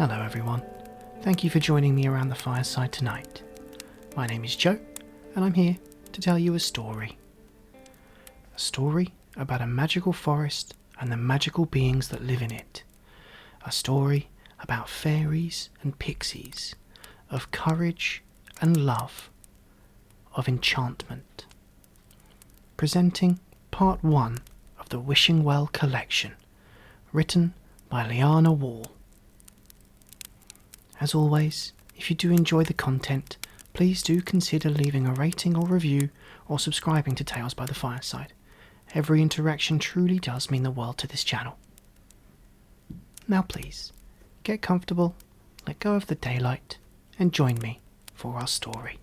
Hello everyone, thank you for joining me around the fireside tonight. My name is Joe, and I'm here to tell you a story. A story about a magical forest and the magical beings that live in it. A story about fairies and pixies, of courage and love, of enchantment. Presenting part 1 of the Wishing Well collection, written by Liana Wall. As always, if you do enjoy the content, please do consider leaving a rating or review or subscribing to Tales by the Fireside. Every interaction truly does mean the world to this channel. Now please, get comfortable, let go of the daylight, and join me for our story.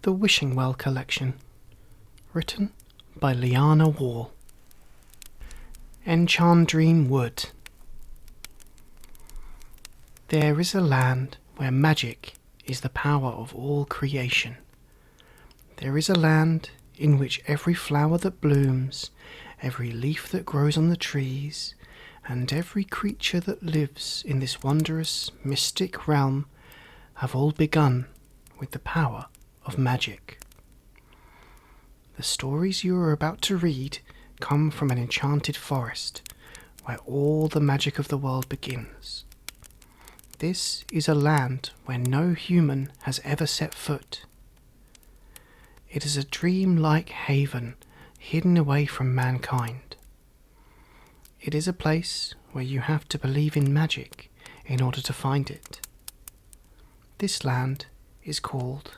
The Wishing Well collection, written by Liana Wall. Enchantreme Wood. There is a land where magic is the power of all creation. There is a land in which every flower that blooms, every leaf that grows on the trees, and every creature that lives in this wondrous, mystic realm have all begun with the power of magic. The stories you are about to read come from an enchanted forest, where all the magic of the world begins. This is a land where no human has ever set foot. It is a dream-like haven hidden away from mankind. It is a place where you have to believe in magic in order to find it. This land is called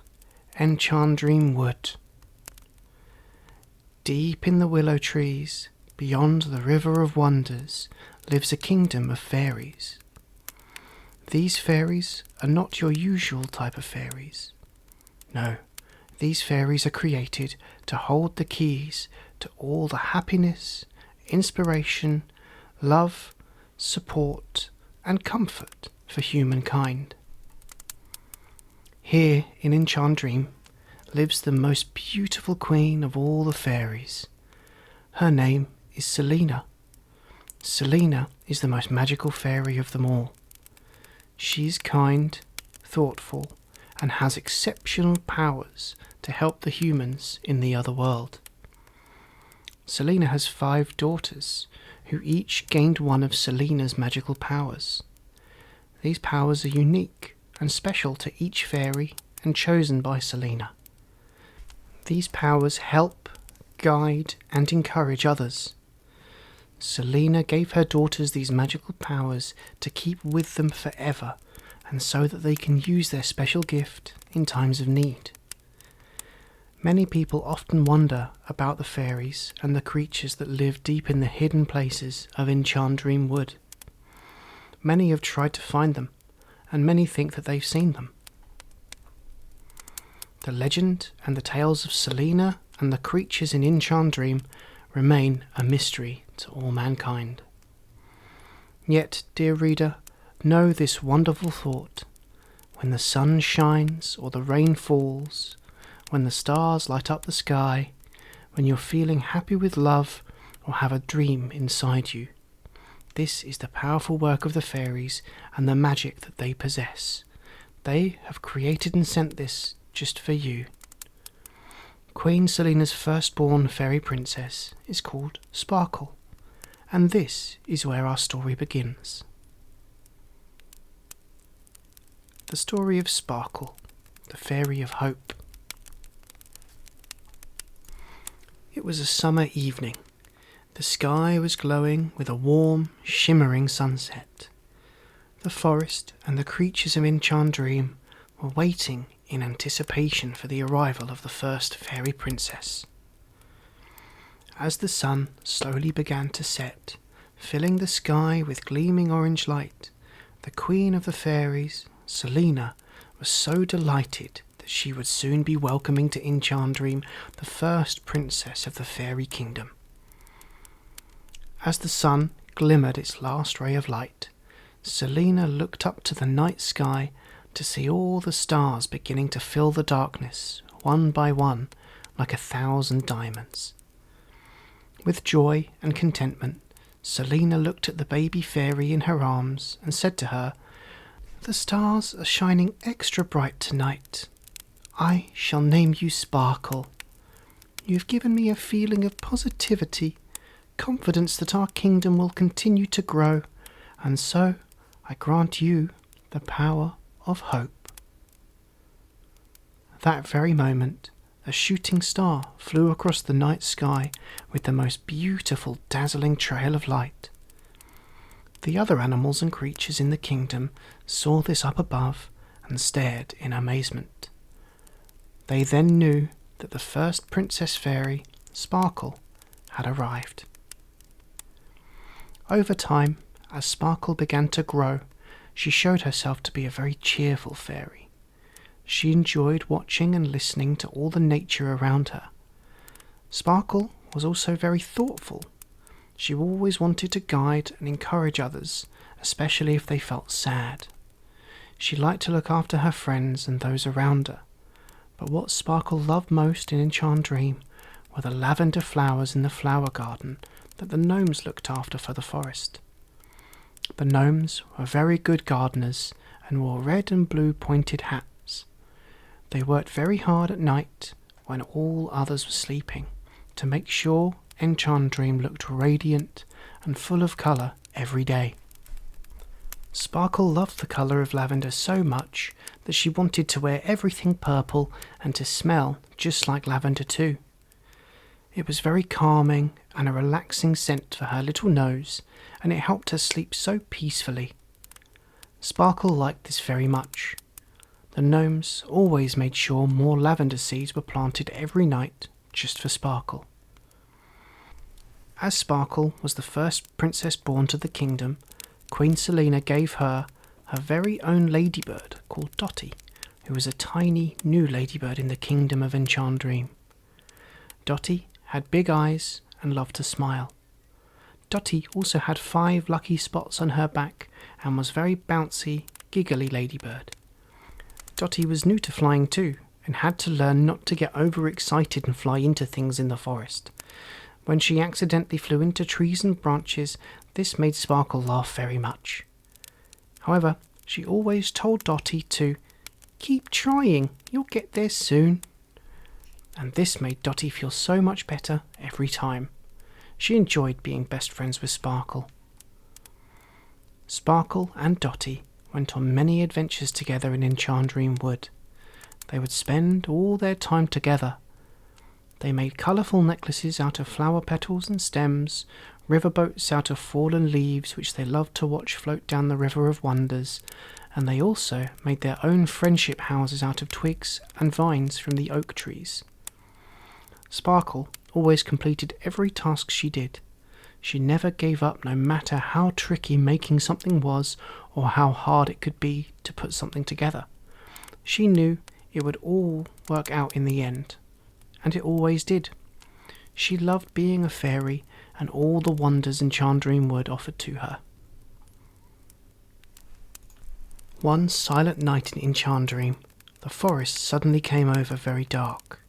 Enchantreme Wood. Deep in the willow trees, beyond the River of Wonders, lives a kingdom of fairies. These fairies are not your usual type of fairies. No, these fairies are created to hold the keys to all the happiness, inspiration, love, support, and comfort for humankind. Here in Enchantreme lives the most beautiful queen of all the fairies. Her name is Selina. Selina is the most magical fairy of them all. She is kind, thoughtful, and has exceptional powers to help the humans in the other world. Selina has 5 daughters, who each gained one of Selina's magical powers. These powers are unique and special to each fairy and chosen by Selina. These powers help, guide, and encourage others. Selina gave her daughters these magical powers to keep with them forever, and so that they can use their special gift in times of need. Many people often wonder about the fairies and the creatures that live deep in the hidden places of Enchantreme Wood. Many have tried to find them, and many think that they've seen them. The legend and the tales of Selina and the creatures in Enchantreme remain a mystery to all mankind. Yet, dear reader, know this wonderful thought: when the sun shines or the rain falls, when the stars light up the sky, when you're feeling happy with love or have a dream inside you, this is the powerful work of the fairies and the magic that they possess. They have created and sent this just for you. Queen Selina's firstborn fairy princess is called Sparkle, and this is where our story begins. The story of Sparkle, the fairy of hope. It was a summer evening. The sky was glowing with a warm, shimmering sunset. The forest and the creatures of Enchantreme were waiting in anticipation for the arrival of the first fairy princess. As the sun slowly began to set, filling the sky with gleaming orange light, the queen of the fairies, Selina, was so delighted that she would soon be welcoming to Enchantreme the first princess of the fairy kingdom. As the sun glimmered its last ray of light, Selina looked up to the night sky to see all the stars beginning to fill the darkness, one by one, like 1,000 diamonds. With joy and contentment, Selina looked at the baby fairy in her arms and said to her, "The stars are shining extra bright tonight. I shall name you Sparkle. You have given me a feeling of positivity, confidence that our kingdom will continue to grow, and so I grant you the power of hope." That very moment, a shooting star flew across the night sky with the most beautiful, dazzling trail of light. The other animals and creatures in the kingdom saw this up above and stared in amazement. They then knew that the first princess fairy, Sparkle, had arrived. Over time, as Sparkle began to grow, she showed herself to be a very cheerful fairy. She enjoyed watching and listening to all the nature around her. Sparkle was also very thoughtful. She always wanted to guide and encourage others, especially if they felt sad. She liked to look after her friends and those around her. But what Sparkle loved most in Enchantreme were the lavender flowers in the flower garden that the gnomes looked after for the forest. The gnomes were very good gardeners and wore red and blue pointed hats. They worked very hard at night when all others were sleeping to make sure Enchantreme looked radiant and full of colour every day. Sparkle loved the colour of lavender so much that she wanted to wear everything purple and to smell just like lavender too. It was very calming and a relaxing scent for her little nose, and it helped her sleep so peacefully. Sparkle liked this very much. The gnomes always made sure more lavender seeds were planted every night just for Sparkle. As Sparkle was the first princess born to the kingdom, Queen Selina gave her her very own ladybird called Dotty, who was a tiny new ladybird in the kingdom of Enchantreme. Dotty had big eyes and loved to smile. Dotty also had 5 lucky spots on her back and was a very bouncy, giggly ladybird. Dotty was new to flying too, and had to learn not to get overexcited and fly into things in the forest. When she accidentally flew into trees and branches, this made Sparkle laugh very much. However, she always told Dotty to keep trying, you'll get there soon. And this made Dotty feel so much better every time. She enjoyed being best friends with Sparkle. Sparkle and Dotty went on many adventures together in Enchantreme Wood. They would spend all their time together. They made colourful necklaces out of flower petals and stems, riverboats out of fallen leaves which they loved to watch float down the River of Wonders, and they also made their own friendship houses out of twigs and vines from the oak trees. Sparkle always completed every task she did. She never gave up, no matter how tricky making something was or how hard it could be to put something together. She knew it would all work out in the end, and it always did. She loved being a fairy and all the wonders Enchantreme Wood offered to her. One silent night in Enchantreme, the forest suddenly came over very dark.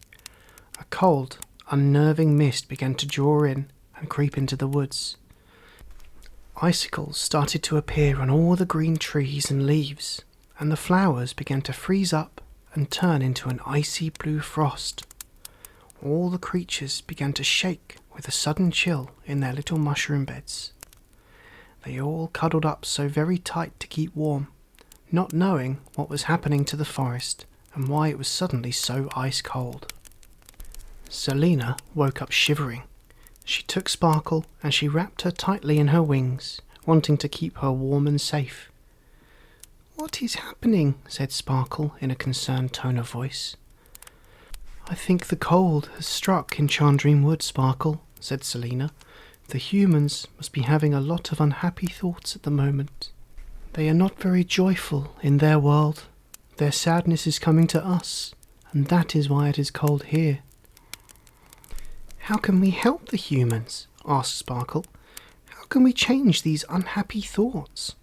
A cold, unnerving mist began to draw in and creep into the woods. Icicles started to appear on all the green trees and leaves, and the flowers began to freeze up and turn into an icy blue frost. All the creatures began to shake with a sudden chill in their little mushroom beds. They all cuddled up so very tight to keep warm, not knowing what was happening to the forest and why it was suddenly so ice cold. Selina woke up shivering. She took Sparkle and she wrapped her tightly in her wings, wanting to keep her warm and safe. "What is happening?" said Sparkle in a concerned tone of voice. "I think the cold has struck Enchantreme Wood, Sparkle," said Selina. "The humans must be having a lot of unhappy thoughts at the moment. They are not very joyful in their world. Their sadness is coming to us, and that is why it is cold here." "How can we help the humans?" asked Sparkle. "How can we change these unhappy thoughts?"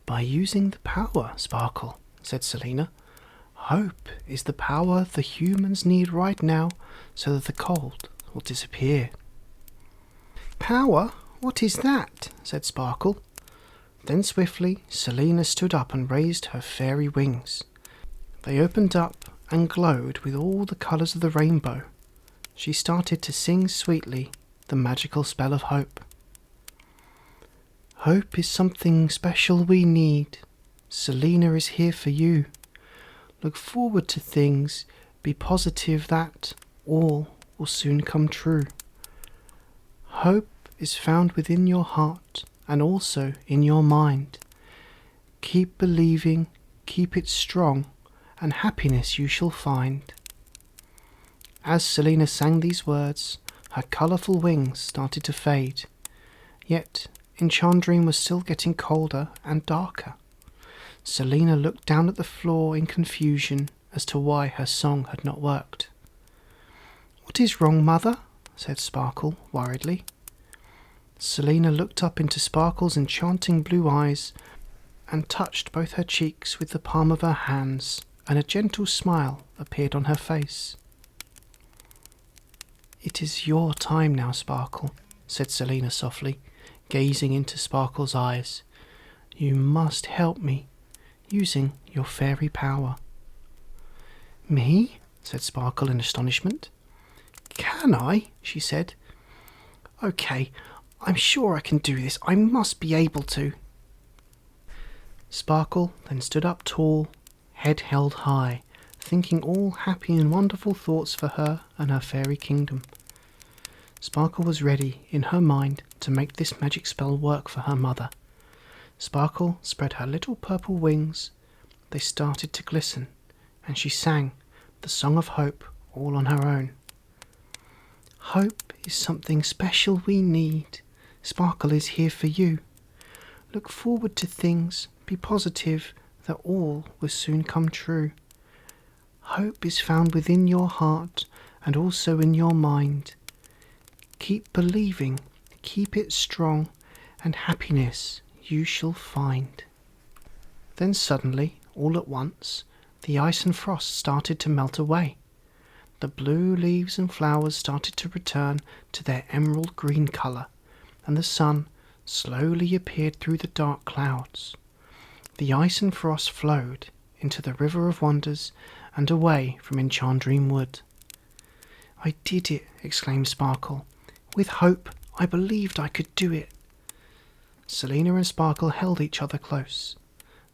"By using the power, Sparkle," said Selina. "Hope is the power the humans need right now so that the cold will disappear." Power? What is that? Said Sparkle. Then swiftly Selina stood up and raised her fairy wings. They opened up and glowed with all the colours of the rainbow. She started to sing sweetly the magical spell of hope. Hope is something special we need. Selina is here for you. Look forward to things. Be positive that all will soon come true. Hope is found within your heart and also in your mind. Keep believing, keep it strong, and happiness you shall find. As Selina sang these words, her colourful wings started to fade. Yet Enchandream was still getting colder and darker. Selina looked down at the floor in confusion as to why her song had not worked. What is wrong, Mother? Said Sparkle worriedly. Selina looked up into Sparkle's enchanting blue eyes and touched both her cheeks with the palm of her hands, and a gentle smile appeared on her face. It is your time now, Sparkle, said Selina softly, gazing into Sparkle's eyes. You must help me, using your fairy power. Me? Said Sparkle in astonishment. Can I? She said. Okay, I'm sure I can do this. I must be able to. Sparkle then stood up tall, head held high, thinking all happy and wonderful thoughts for her and her fairy kingdom. Sparkle was ready in her mind to make this magic spell work for her mother. Sparkle spread her little purple wings. They started to glisten, and she sang the song of hope all on her own. Hope is something special we need. Sparkle is here for you. Look forward to things, be positive that all will soon come true. Hope is found within your heart and also in your mind. Keep believing, keep it strong, and happiness you shall find. Then suddenly, all at once, the ice and frost started to melt away. The blue leaves and flowers started to return to their emerald green colour, and the sun slowly appeared through the dark clouds. The ice and frost flowed into the River of Wonders and away from Enchandream Wood. I did it, exclaimed Sparkle. With hope, I believed I could do it. Selina and Sparkle held each other close.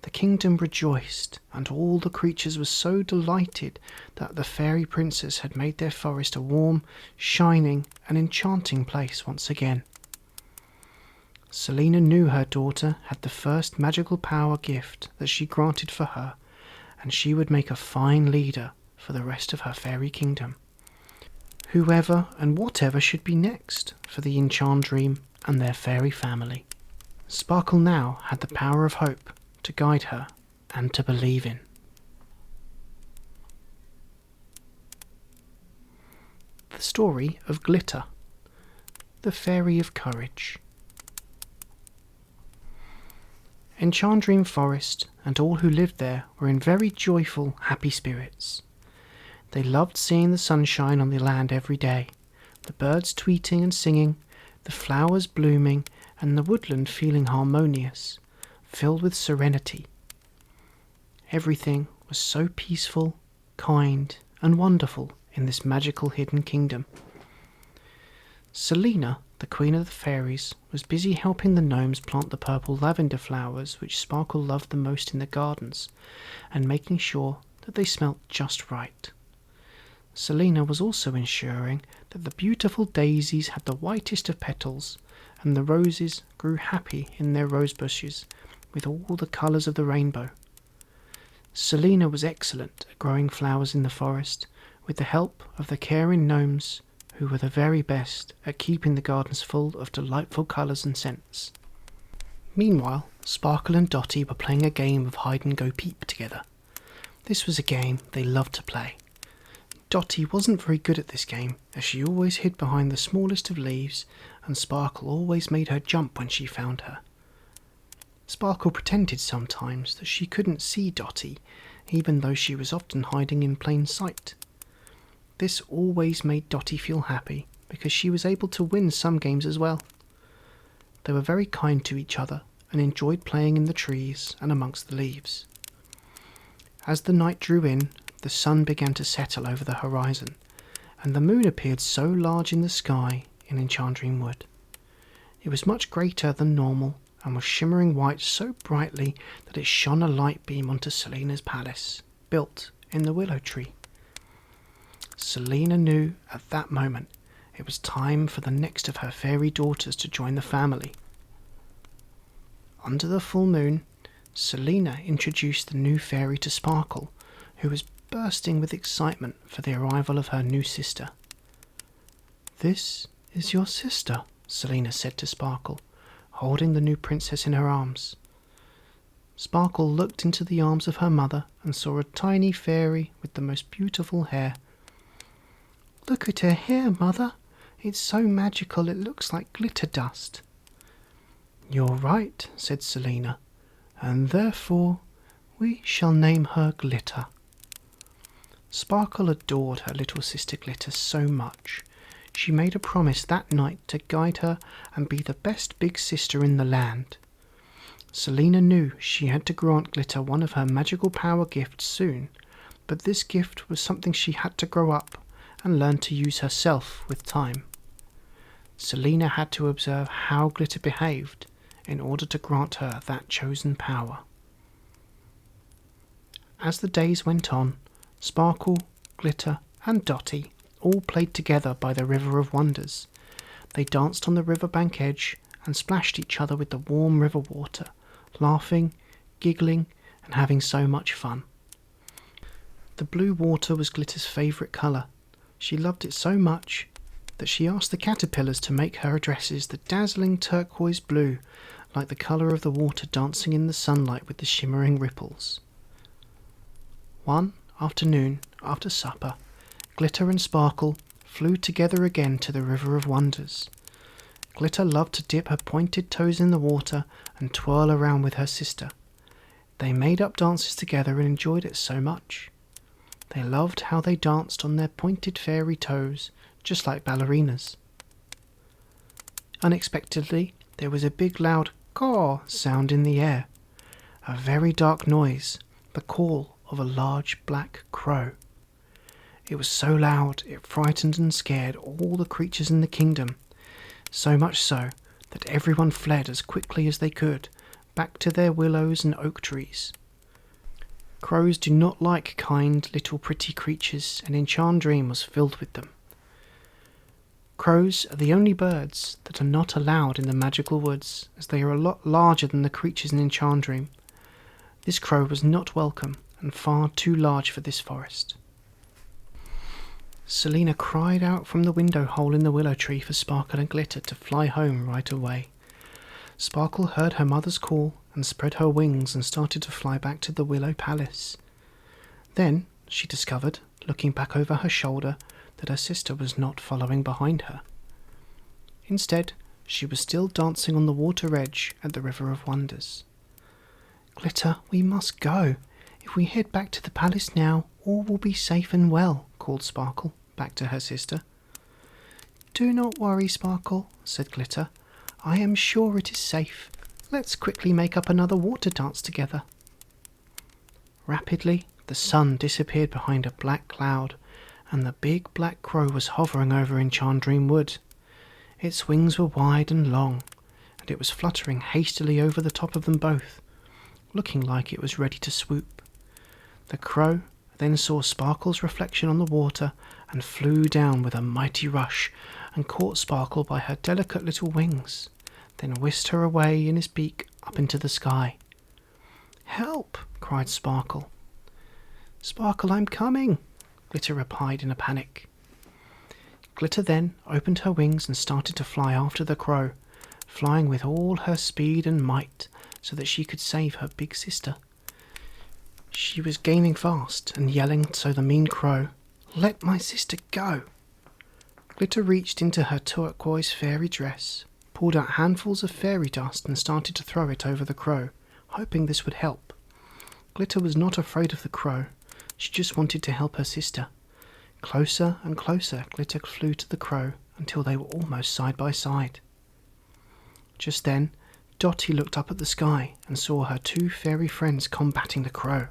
The kingdom rejoiced, and all the creatures were so delighted that the fairy princess had made their forest a warm, shining, and enchanting place once again. Selina knew her daughter had the first magical power gift that she granted for her, and she would make a fine leader for the rest of her fairy kingdom. Whoever and whatever should be next for the Enchandream and their fairy family. Sparkle now had the power of hope to guide her and to believe in. The story of Glitter, the fairy of courage. Enchandream Forest and all who lived there were in very joyful, happy spirits. They loved seeing the sunshine on the land every day, the birds tweeting and singing, the flowers blooming, and the woodland feeling harmonious, filled with serenity. Everything was so peaceful, kind, and wonderful in this magical hidden kingdom. Selina, the queen of the fairies, was busy helping the gnomes plant the purple lavender flowers which Sparkle loved the most in the gardens, and making sure that they smelt just right. Selina was also ensuring that the beautiful daisies had the whitest of petals, and the roses grew happy in their rose bushes with all the colours of the rainbow. Selina was excellent at growing flowers in the forest, with the help of the caring gnomes, who were the very best at keeping the gardens full of delightful colours and scents. Meanwhile, Sparkle and Dotty were playing a game of hide-and-go-peep together. This was a game they loved to play. Dotty wasn't very good at this game, as she always hid behind the smallest of leaves, and Sparkle always made her jump when she found her. Sparkle pretended sometimes that she couldn't see Dotty, even though she was often hiding in plain sight. This always made Dotty feel happy, because she was able to win some games as well, They were very kind to each other and enjoyed playing in the trees and amongst the leaves. As the night drew in, the sun began to settle over the horizon, and the moon appeared so large in the sky in Enchantrine Wood. It was much greater than normal and was shimmering white so brightly that it shone a light beam onto Selina's palace, built in the willow tree. Selina knew at that moment it was time for the next of her fairy daughters to join the family. Under the full moon, Selina introduced the new fairy to Sparkle, who was bursting with excitement for the arrival of her new sister. "This is your sister," Selina said to Sparkle, holding the new princess in her arms. Sparkle looked into the arms of her mother and saw a tiny fairy with the most beautiful hair. "Look at her hair, Mother. It's so magical it looks like glitter dust." "You're right," said Selina, "and therefore we shall name her Glitter." Sparkle adored her little sister Glitter so much. She made a promise that night to guide her and be the best big sister in the land. Selina knew she had to grant Glitter one of her magical power gifts soon, but this gift was something she had to grow up and learn to use herself with time. Selina had to observe how Glitter behaved in order to grant her that chosen power. As the days went on, Sparkle, Glitter, and Dotty all played together by the River of Wonders. They danced on the riverbank edge and splashed each other with the warm river water, laughing, giggling, and having so much fun. The blue water was Glitter's favourite colour. She loved it so much that she asked the caterpillars to make her dresses the dazzling turquoise blue, like the colour of the water dancing in the sunlight with the shimmering ripples. One afternoon, after supper, Glitter and Sparkle flew together again to the River of Wonders. Glitter loved to dip her pointed toes in the water and twirl around with her sister. They made up dances together and enjoyed it so much. They loved how they danced on their pointed fairy toes, just like ballerinas. Unexpectedly, there was a big loud caw sound in the air, a very dark noise, the call of a large black crow. It was so loud it frightened and scared all the creatures in the kingdom, so much so that everyone fled as quickly as they could, back to their willows and oak trees. Crows do not like kind little pretty creatures, and Enchantrine was filled with them. Crows are the only birds that are not allowed in the magical woods, as they are a lot larger than the creatures in Enchantrine. This crow was not welcome and far too large for this forest. Selina cried out from the window hole in the willow tree for Sparkle and Glitter to fly home right away. Sparkle heard her mother's call and spread her wings and started to fly back to the willow palace. Then she discovered, looking back over her shoulder, that her sister was not following behind her. Instead, she was still dancing on the water edge at the River of Wonders. "Glitter, we must go. If we head back to the palace now, all will be safe and well," called Sparkle back to her sister. "Do not worry, Sparkle," said Glitter. "I am sure it is safe. Let's quickly make up another water dance together." Rapidly, the sun disappeared behind a black cloud, and the big black crow was hovering over Enchantrine Wood. Its wings were wide and long, and it was fluttering hastily over the top of them both, looking like it was ready to swoop. The crow then saw Sparkle's reflection on the water and flew down with a mighty rush and caught Sparkle by her delicate little wings, then whisked her away in his beak up into the sky. "Help!" cried Sparkle. "Sparkle, I'm coming!" Glitter replied in a panic. Glitter then opened her wings and started to fly after the crow, flying with all her speed and might so that she could save her big sister. She was gaining fast and yelling so the mean crow, "Let my sister go!" Glitter reached into her turquoise fairy dress, pulled out handfuls of fairy dust and started to throw it over the crow, hoping this would help. Glitter was not afraid of the crow. She just wanted to help her sister. Closer and closer Glitter flew to the crow until they were almost side by side. Just then, Dotty looked up at the sky and saw her two fairy friends combating the crow.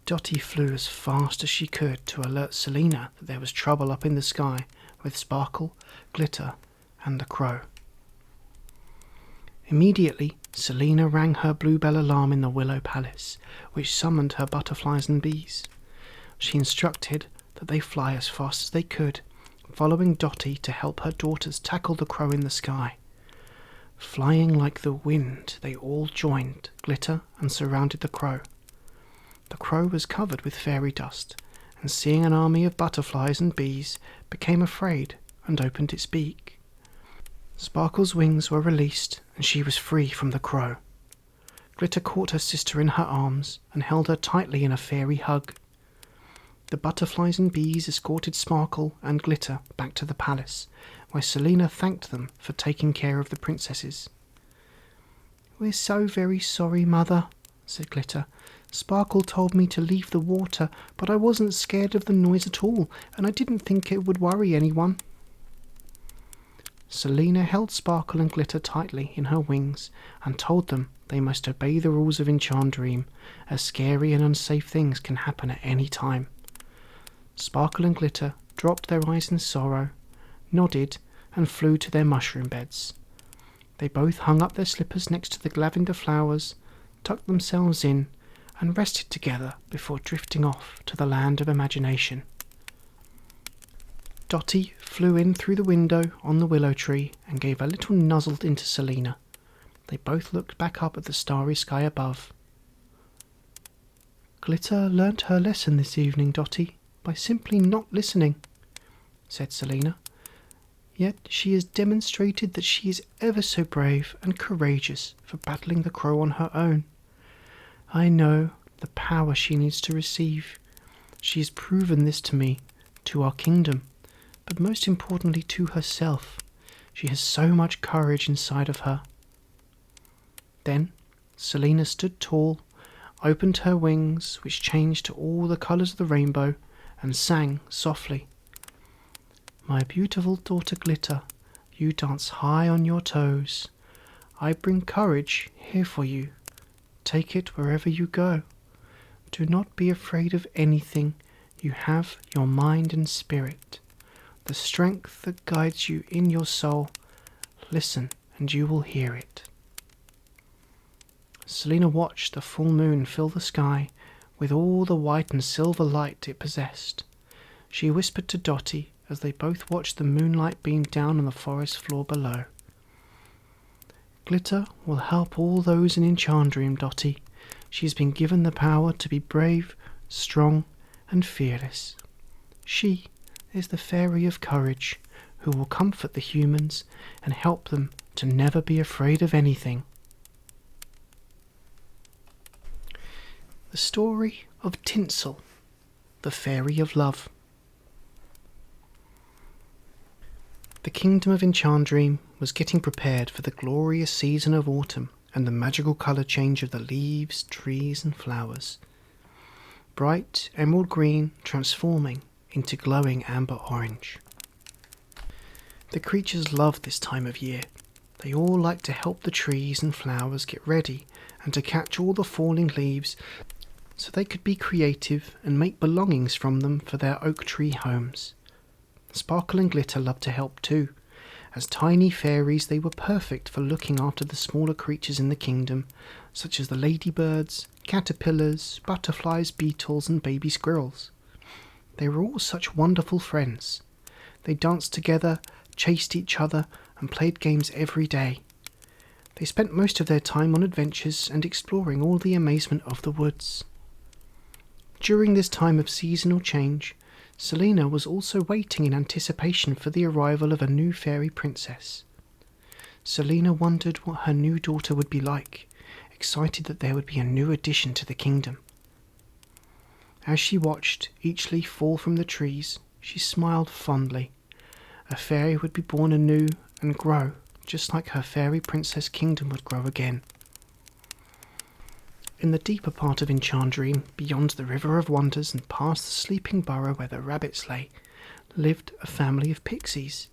Dotty flew as fast as she could to alert Selina that there was trouble up in the sky with Sparkle, Glitter, and the crow. Immediately, Selina rang her bluebell alarm in the Willow Palace, which summoned her butterflies and bees. She instructed that they fly as fast as they could, following Dotty to help her daughters tackle the crow in the sky. Flying like the wind, they all joined Glitter and surrounded the crow. The crow was covered with fairy dust, and seeing an army of butterflies and bees, became afraid and opened its beak. Sparkle's wings were released, and she was free from the crow. Glitter caught her sister in her arms and held her tightly in a fairy hug. The butterflies and bees escorted Sparkle and Glitter back to the palace, where Selina thanked them for taking care of the princesses. "We're so very sorry, Mother," said Glitter. "Sparkle told me to leave the water, but I wasn't scared of the noise at all, and I didn't think it would worry anyone." Selina held Sparkle and Glitter tightly in her wings and told them they must obey the rules of Enchantreme, as scary and unsafe things can happen at any time. Sparkle and Glitter dropped their eyes in sorrow, nodded, and flew to their mushroom beds. They both hung up their slippers next to the lavender flowers, tucked themselves in, and rested together before drifting off to the land of imagination. Dotty flew in through the window on the willow tree and gave a little nuzzle into Selina. They both looked back up at the starry sky above. "Glitter learnt her lesson this evening, Dotty, by simply not listening," said Selina. "Yet she has demonstrated that she is ever so brave and courageous for battling the crow on her own. I know the power she needs to receive. She has proven this to me, to our kingdom, but most importantly to herself. She has so much courage inside of her." Then Selina stood tall, opened her wings, which changed to all the colours of the rainbow, and sang softly. "My beautiful daughter Glitter, you dance high on your toes. I bring courage here for you. Take it wherever you go. Do not be afraid of anything. You have your mind and spirit, the strength that guides you in your soul. Listen, and you will hear it." Selina watched the full moon fill the sky with all the white and silver light it possessed. She whispered to Dotty as they both watched the moonlight beam down on the forest floor below. "Glitter will help all those in Enchantreme, Dotty. She has been given the power to be brave, strong, and fearless. She is the Fairy of Courage, who will comfort the humans and help them to never be afraid of anything." The story of Tinsel, the Fairy of Love. The kingdom of Enchantreme was getting prepared for the glorious season of autumn and the magical colour change of the leaves, trees, and flowers. Bright emerald green transforming into glowing amber orange. The creatures loved this time of year. They all liked to help the trees and flowers get ready and to catch all the falling leaves so they could be creative and make belongings from them for their oak tree homes. Sparkle and Glitter loved to help too. As tiny fairies, they were perfect for looking after the smaller creatures in the kingdom, such as the ladybirds, caterpillars, butterflies, beetles, and baby squirrels. They were all such wonderful friends. They danced together, chased each other, and played games every day. They spent most of their time on adventures and exploring all the amazement of the woods. During this time of seasonal change, Selina was also waiting in anticipation for the arrival of a new fairy princess. Selina wondered what her new daughter would be like, excited that there would be a new addition to the kingdom. As she watched each leaf fall from the trees, she smiled fondly. A fairy would be born anew and grow, just like her fairy princess kingdom would grow again. In the deeper part of Enchantreme, beyond the River of Wonders and past the sleeping burrow where the rabbits lay, lived a family of pixies.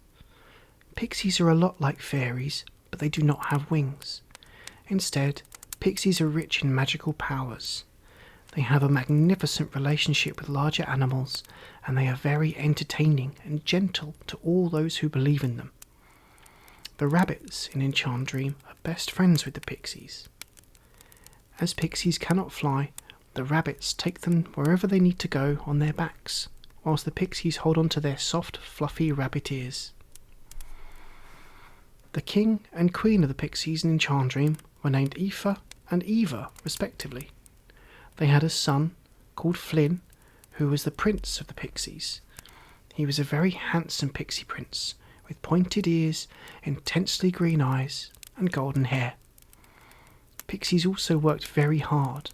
Pixies are a lot like fairies, but they do not have wings. Instead, pixies are rich in magical powers. They have a magnificent relationship with larger animals, and they are very entertaining and gentle to all those who believe in them. The rabbits in Enchantrem are best friends with the pixies. As pixies cannot fly, the rabbits take them wherever they need to go on their backs, whilst the pixies hold on to their soft, fluffy rabbit ears. The king and queen of the pixies in Enchantrem were named Aoife and Eva, respectively. They had a son called Flynn, who was the prince of the pixies. He was a very handsome pixie prince, with pointed ears, intensely green eyes, and golden hair. Pixies also worked very hard,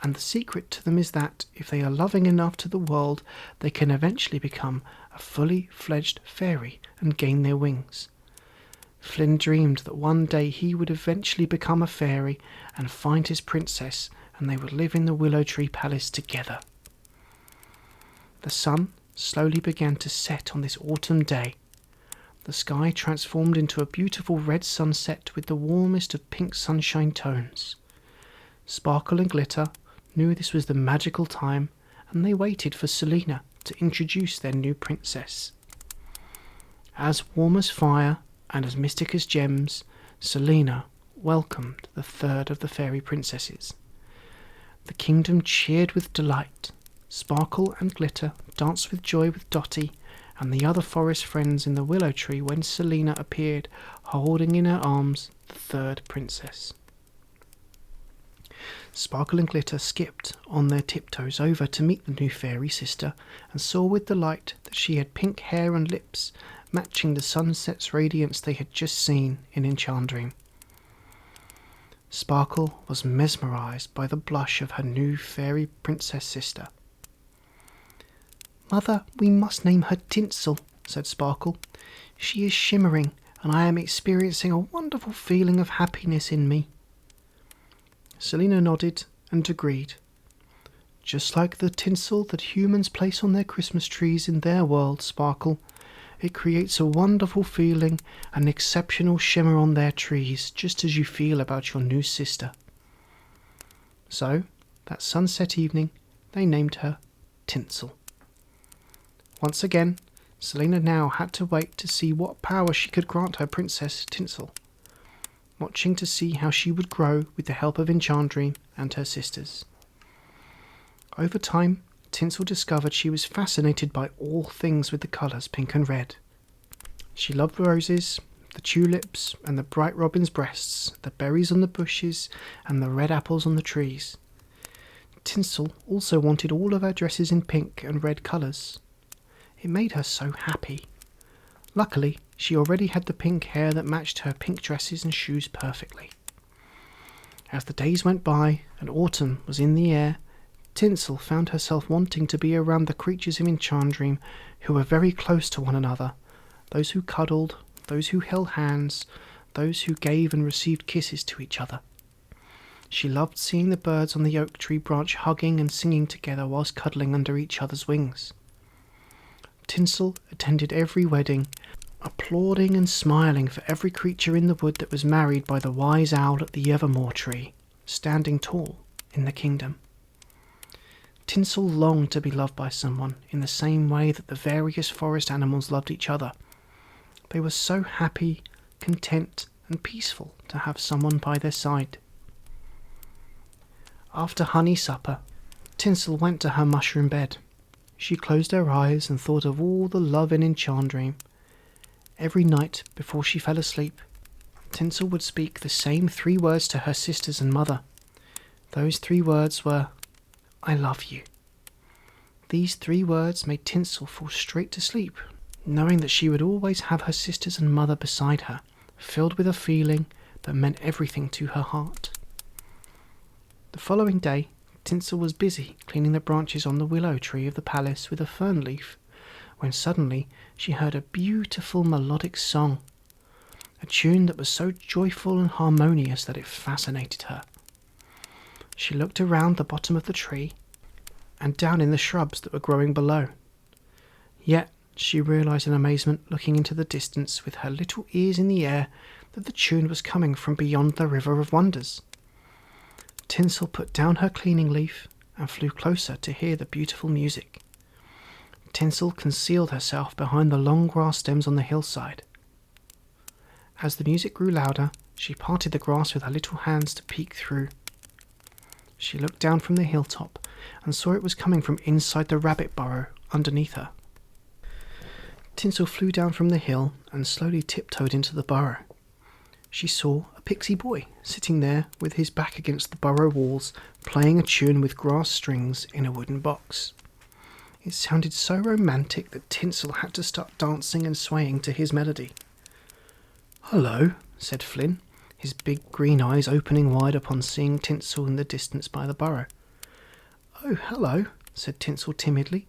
and the secret to them is that, if they are loving enough to the world, they can eventually become a fully fledged fairy and gain their wings. Flynn dreamed that one day he would eventually become a fairy and find his princess, and they would live in the Willow Tree Palace together. The sun slowly began to set on this autumn day. The sky transformed into a beautiful red sunset with the warmest of pink sunshine tones. Sparkle and Glitter knew this was the magical time, and they waited for Selina to introduce their new princess. As warm as fire and as mystic as gems, Selina welcomed the third of the fairy princesses. The kingdom cheered with delight. Sparkle and Glitter danced with joy with Dotty and the other forest friends in the willow tree when Selina appeared, holding in her arms the third princess. Sparkle and Glitter skipped on their tiptoes over to meet the new fairy sister, and saw with delight that she had pink hair and lips matching the sunset's radiance they had just seen in Enchantrem. Sparkle was mesmerised by the blush of her new fairy princess sister. "Mother, we must name her Tinsel," said Sparkle. "She is shimmering, and I am experiencing a wonderful feeling of happiness in me." Selina nodded and agreed. "Just like the tinsel that humans place on their Christmas trees in their world, Sparkle. It creates a wonderful feeling, an exceptional shimmer on their trees, just as you feel about your new sister." So, that sunset evening, they named her Tinsel. Once again, Selina now had to wait to see what power she could grant her princess Tinsel, watching to see how she would grow with the help of Enchantrem and her sisters. Over time, Tinsel discovered she was fascinated by all things with the colours pink and red. She loved the roses, the tulips, and the bright robin's breasts, the berries on the bushes, and the red apples on the trees. Tinsel also wanted all of her dresses in pink and red colours. It made her so happy. Luckily, she already had the pink hair that matched her pink dresses and shoes perfectly. As the days went by and autumn was in the air, Tinsel found herself wanting to be around the creatures of Enchantrem who were very close to one another, those who cuddled, those who held hands, those who gave and received kisses to each other. She loved seeing the birds on the oak tree branch hugging and singing together whilst cuddling under each other's wings. Tinsel attended every wedding, applauding and smiling for every creature in the wood that was married by the wise owl at the evermore tree, standing tall in the kingdom. Tinsel longed to be loved by someone in the same way that the various forest animals loved each other. They were so happy, content, and peaceful to have someone by their side. After honey supper, Tinsel went to her mushroom bed. She closed her eyes and thought of all the love in Enchantrem. Every night before she fell asleep, Tinsel would speak the same 3 words to her sisters and mother. Those 3 words were, "I love you." These 3 words made Tinsel fall straight to sleep, knowing that she would always have her sisters and mother beside her, filled with a feeling that meant everything to her heart. The following day, Tinsel was busy cleaning the branches on the willow tree of the palace with a fern leaf, when suddenly she heard a beautiful melodic song, a tune that was so joyful and harmonious that it fascinated her. She looked around the bottom of the tree and down in the shrubs that were growing below. Yet she realised in amazement, looking into the distance with her little ears in the air, that the tune was coming from beyond the River of Wonders. Tinsel put down her cleaning leaf and flew closer to hear the beautiful music. Tinsel concealed herself behind the long grass stems on the hillside. As the music grew louder, she parted the grass with her little hands to peek through. She looked down from the hilltop and saw it was coming from inside the rabbit burrow underneath her. Tinsel flew down from the hill and slowly tiptoed into the burrow. She saw a pixie boy sitting there with his back against the burrow walls, playing a tune with grass strings in a wooden box. It sounded so romantic that Tinsel had to start dancing and swaying to his melody. "Hello," said Flynn, his big green eyes opening wide upon seeing Tinsel in the distance by the burrow. "Oh, hello," said Tinsel timidly.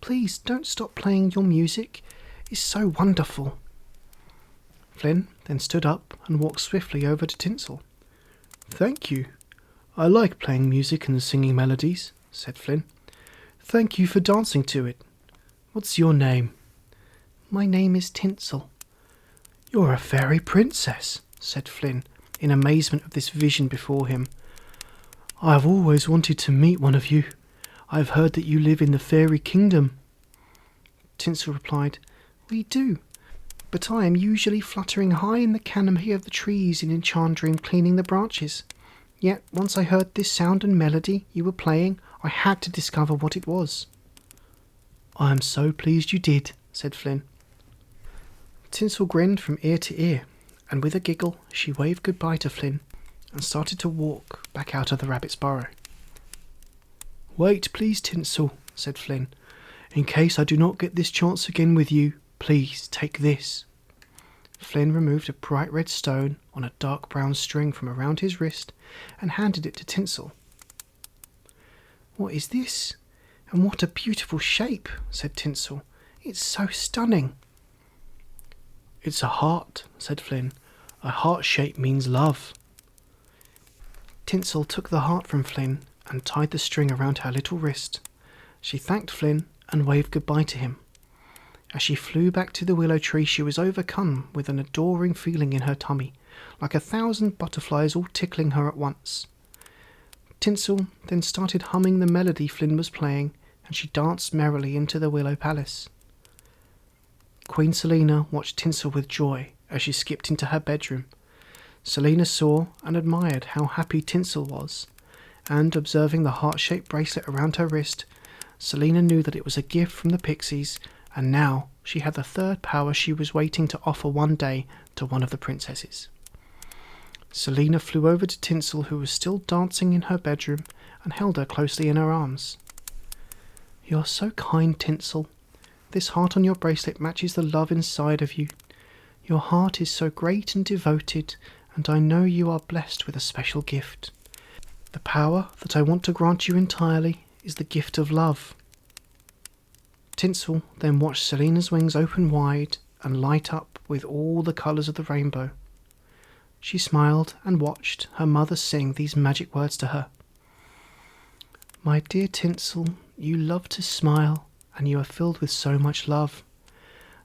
"Please don't stop playing your music. It's so wonderful." Flynn then stood up and walked swiftly over to Tinsel. "Thank you. I like playing music and singing melodies," said Flynn. "Thank you for dancing to it. What's your name?" "My name is Tinsel." "You're a fairy princess," said Flynn, in amazement of this vision before him. "I have always wanted to meet one of you. I have heard that you live in the fairy kingdom." Tinsel replied, "We do, but I am usually fluttering high in the canopy of the trees in Enchantree cleaning the branches. Yet once I heard this sound and melody you were playing, I had to discover what it was." "I am so pleased you did," said Flynn. Tinsel grinned from ear to ear, and with a giggle she waved goodbye to Flynn and started to walk back out of the rabbit's burrow. "Wait, please, Tinsel," said Flynn. "In case I do not get this chance again with you, please take this." Flynn removed a bright red stone on a dark brown string from around his wrist and handed it to Tinsel. "What is this? And what a beautiful shape," said Tinsel. "It's so stunning." "It's a heart," said Flynn. "A heart shape means love." Tinsel took the heart from Flynn and tied the string around her little wrist. She thanked Flynn and waved goodbye to him. As she flew back to the willow tree, she was overcome with an adoring feeling in her tummy, like 1,000 butterflies all tickling her at once. Tinsel then started humming the melody Flynn was playing, and she danced merrily into the willow palace. Queen Selina watched Tinsel with joy as she skipped into her bedroom. Selina saw and admired how happy Tinsel was, and observing the heart-shaped bracelet around her wrist, Selina knew that it was a gift from the pixies, and now she had the third power she was waiting to offer one day to one of the princesses. Selina flew over to Tinsel, who was still dancing in her bedroom, and held her closely in her arms. "You're so kind, Tinsel. This heart on your bracelet matches the love inside of you. Your heart is so great and devoted, and I know you are blessed with a special gift. The power that I want to grant you entirely is the gift of love." Tinsel then watched Selina's wings open wide and light up with all the colours of the rainbow. She smiled and watched her mother sing these magic words to her. "My dear Tinsel, you love to smile, and you are filled with so much love.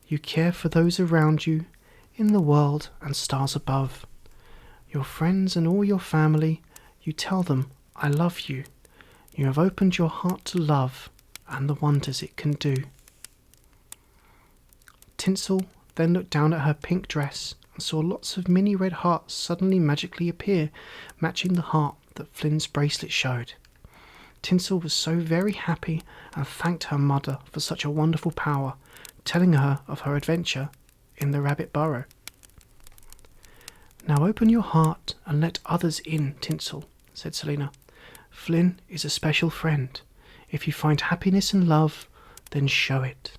You care for those around you, in the world and stars above. Your friends and all your family, you tell them, 'I love you.' You have opened your heart to love and the wonders it can do." Tinsel then looked down at her pink dress and saw lots of mini red hearts suddenly magically appear, matching the heart that Flynn's bracelet showed. Tinsel was so very happy and thanked her mother for such a wonderful power, telling her of her adventure in the rabbit burrow. "Now open your heart and let others in, Tinsel," said Selina. "Flynn is a special friend. If you find happiness and love, then show it."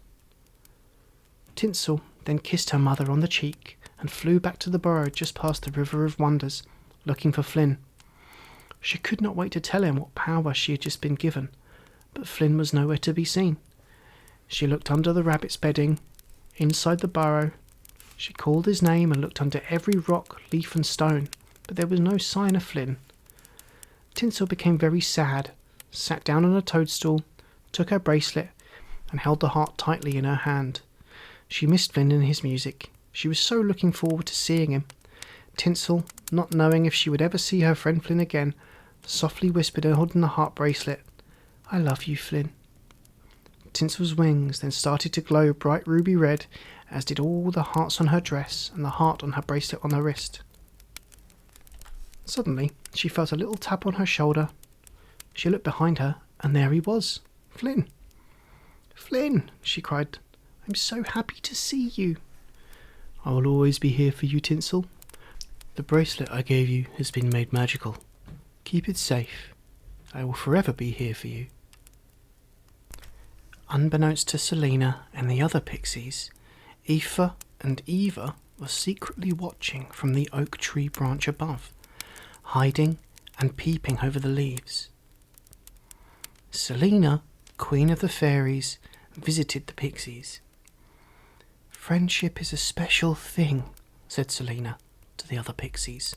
Tinsel then kissed her mother on the cheek and flew back to the burrow just past the River of Wonders, looking for Flynn. She could not wait to tell him what power she had just been given, but Flynn was nowhere to be seen. She looked under the rabbit's bedding, inside the burrow. She called his name and looked under every rock, leaf and stone, but there was no sign of Flynn. Tinsel became very sad, sat down on a toadstool, took her bracelet, and held the heart tightly in her hand. She missed Flynn and his music. She was so looking forward to seeing him. Tinsel, not knowing if she would ever see her friend Flynn again, softly whispered holding the heart bracelet, "I love you, Flynn." Tinsel's wings then started to glow bright ruby red, as did all the hearts on her dress and the heart on her bracelet on her wrist. Suddenly, she felt a little tap on her shoulder. She looked behind her, and there he was, Flynn. "Flynn," she cried, "I'm so happy to see you." "I will always be here for you, Tinsel. The bracelet I gave you has been made magical. Keep it safe. I will forever be here for you." Unbeknownst to Selina and the other pixies, Aoife and Eva were secretly watching from the oak tree branch above, hiding and peeping over the leaves. Selina, Queen of the Fairies, visited the pixies. "Friendship is a special thing," said Selina to the other pixies.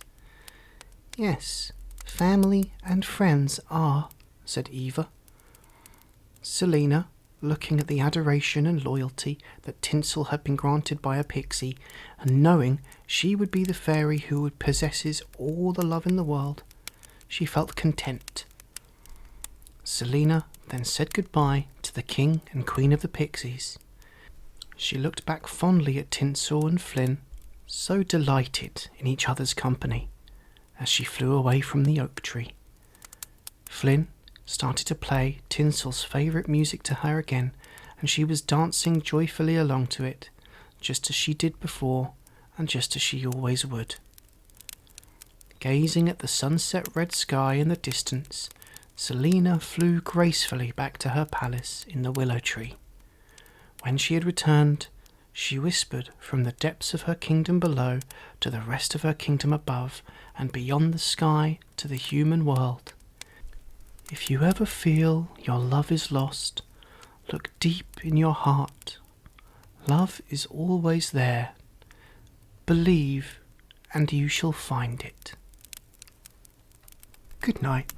"Yes, family and friends are," said Eva. Selina, looking at the adoration and loyalty that Tinsel had been granted by a pixie, and knowing she would be the fairy who possesses all the love in the world, she felt content. Selina then said goodbye to the King and Queen of the Pixies. She looked back fondly at Tinsel and Flynn, so delighted in each other's company, as she flew away from the oak tree. Flynn started to play Tinsel's favourite music to her again, and she was dancing joyfully along to it, just as she did before, and just as she always would. Gazing at the sunset red sky in the distance, Selina flew gracefully back to her palace in the willow tree. When she had returned, she whispered from the depths of her kingdom below to the rest of her kingdom above, and beyond the sky to the human world. "If you ever feel your love is lost, look deep in your heart. Love is always there. Believe, and you shall find it." Good night.